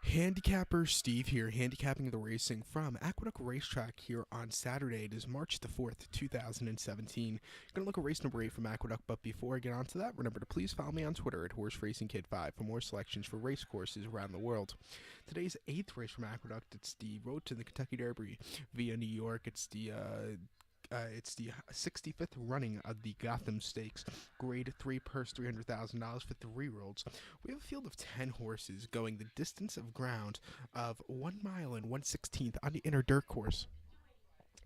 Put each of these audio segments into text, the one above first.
Handicapper Steve here, handicapping the racing from Aqueduct Racetrack here on Saturday. It is March the 4th, 2017. Gonna look at race number 8 from Aqueduct, but before I get on to that, remember to please follow me on Twitter at HorseRacingKid5 for more selections for race courses around the world. Today's 8th race from Aqueduct, it's the Road to the Kentucky Derby via New York. It's the 65th running of the Gotham Stakes, Grade 3 purse $300,000 for 3-year-olds. We have a field of 10 horses going the distance of ground of 1 mile and 1/16th on the inner dirt course.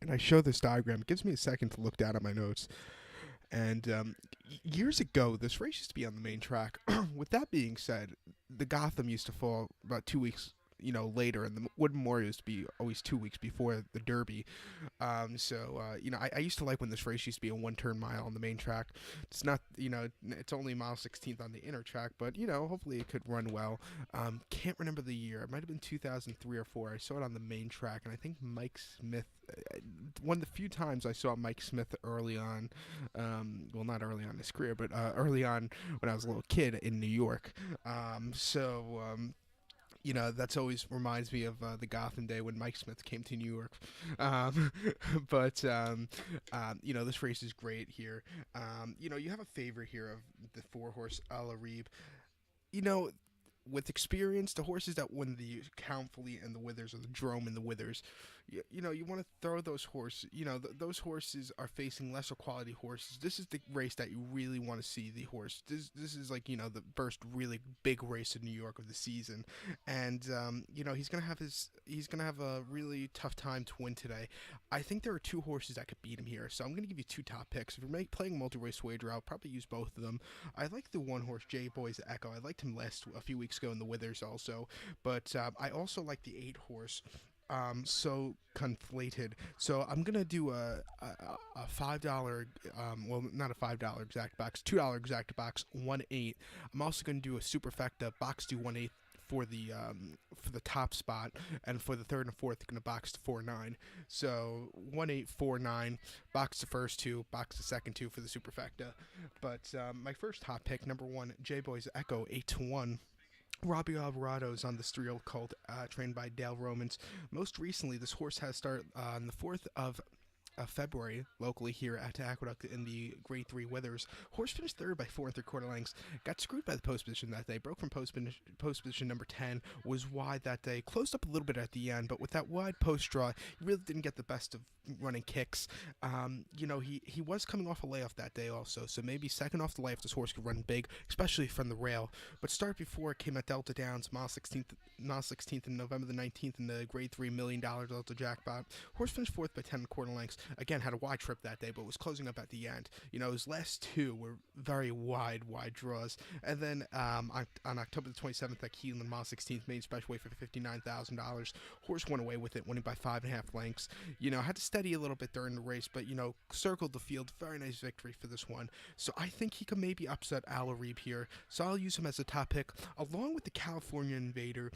And I show this diagram. It gives me a second to look down at my notes. And years ago, this race used to be on the main track. With that being said, the Gotham used to fall about 2 weeks later, and the Wood Memorial used to be always 2 weeks before the Derby. I used to like when this race used to be a one-turn mile on the main track. It's not, it's only mile 16th on the inner track, but, hopefully it could run well. Can't remember the year. It might have been 2003 or 4. I saw it on the main track, and I think Mike Smith, one of the few times I saw Mike Smith early on, not early on in his career, but early on when I was a little kid in New York. That's always reminds me of the Gotham day when Mike Smith came to New York. Um, this race is great here. You have a favorite here of the 4-horse Alarib. You know, with experience, the horses that win the Count Fleet and the Withers, or the Drome and the Withers, you want to throw those horses. Those horses are facing lesser quality horses. This is the race that you really want to see the horse. This is like the first really big race in New York of the season, and he's gonna have a really tough time to win today. I think there are 2 horses that could beat him here, so I'm gonna give you 2 top picks. If you're playing a multi-race wager, I'll probably use both of them. I like the 1-horse J Boy's Echo. I liked him a few weeks ago in the Withers also, but I also like the 8-horse. So conflated. So I'm gonna do a $5, not a $5 exact box, $2 exact box, 1/8. I'm also gonna do a superfecta box to 1/8 for the top spot, and for the third and fourth, gonna box to 4/9. So 1/8, 4/9, box the first 2, box the second 2 for the superfecta. But my first top pick, number 1, J Boy's Echo, 8-1. Robbie Alvarado's on this 3-year-old colt, trained by Dale Romans. Most recently, this horse has started on the 4th of February locally here at Aqueduct in the Grade 3 Withers. Horse finished third by 4 3/4 lengths. Got screwed by the post position that day. Broke from post position number 10. Was wide that day. Closed up a little bit at the end, but with that wide post draw, he really didn't get the best of running kicks. He was coming off a layoff that day also, so maybe second off the layoff, this horse could run big, especially from the rail. But start before it came at Delta Downs, mile 16th and November the 19th in the Grade 3 $1 million Delta jackpot. Horse finished 4th by 10 1/4 lengths. Again, had a wide trip that day, but was closing up at the end. His last 2 were very wide draws. And then on October the 27th at Keeneland, mile 16th, main special weight for $59,000. Horse went away with it, winning by 5.5 lengths. Had to steady a little bit during the race, but, circled the field. Very nice victory for this one. So I think he could maybe upset Alarib here. So I'll use him as a top pick, along with the California Invader,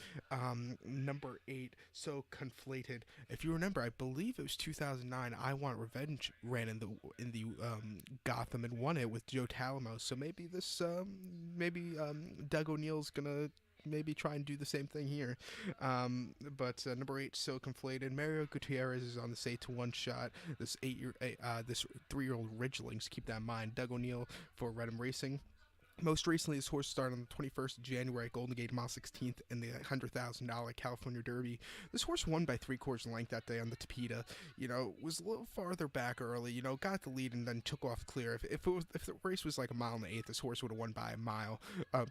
number 8, so conflated. If you remember, I believe it was 2009, I Want Revenge ran in the Gotham and won it with Joe Talamo. So maybe Doug O'Neill's gonna maybe try and do the same thing here. But number 8, so conflated. Mario Gutierrez is on this 8-1 shot. This 3-year-old Ridgelings, keep that in mind. Doug O'Neill for Redham Racing. Most recently, this horse started on the 21st of January at Golden Gate, mile 16th in the $100,000 California Derby. This horse won by 3/4 length that day on the Tapeta. Was a little farther back early. Got the lead and then took off clear. If the race was like a mile and 1/8, this horse would have won by a mile,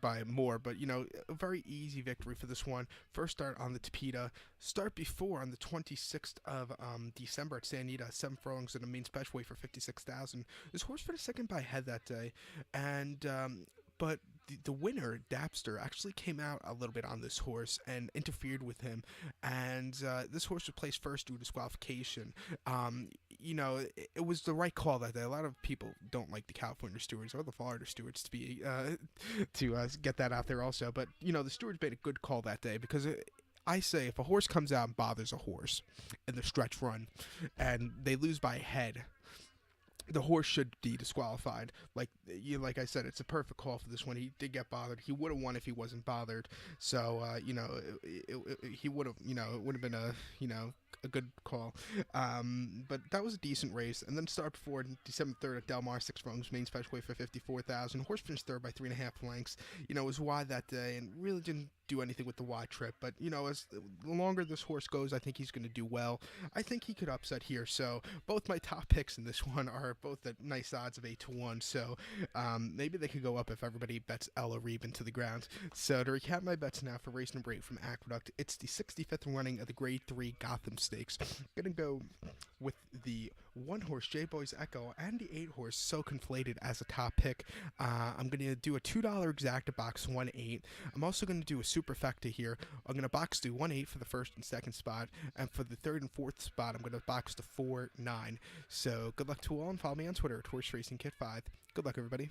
by more. But a very easy victory for this one. First start on the Tapeta. Start before on the 26th of December at San Anita, 7 furlongs in a main special weight for $56,000. This horse finished second by a head that day, and but the winner, Dapster, actually came out a little bit on this horse and interfered with him, and this horse was placed first due to disqualification. It was the right call that day. A lot of people don't like the California stewards or the Florida stewards to get that out there also, but the stewards made a good call that day, because I say if a horse comes out and bothers a horse in the stretch run and they lose by a head, the horse should be disqualified. Like I said, it's a perfect call for this one. He did get bothered. He would have won if he wasn't bothered. So he would have, it would have been a good call. But that was a decent race. And then start before December 3rd at Del Mar, 6 furlongs, main special weight for 54,000. Horse finished third by 3.5 lengths. It was wide that day and really didn't do anything with the wide trip. But as the longer this horse goes, I think he's going to do well. I think he could upset here. So both my top picks in this one are both at nice odds of 8-1. So maybe they could go up if everybody bets Ella Reeb into the ground. So to recap my bets now for race number 8 from Aqueduct, it's the 65th running of the Grade 3 Gotham Stakes. I'm going to go with the 1-horse J-Boy's Echo and the 8-horse So Conflated as a top pick. I'm going to do a $2 exacta box 1-8. I'm also going to do a superfecta here. I'm going to box do 1-8 for the first and second spot, and for the third and fourth spot, I'm going to box to 4-9. So good luck to all, and follow me on Twitter at HorseRacingKit5. Good luck, everybody.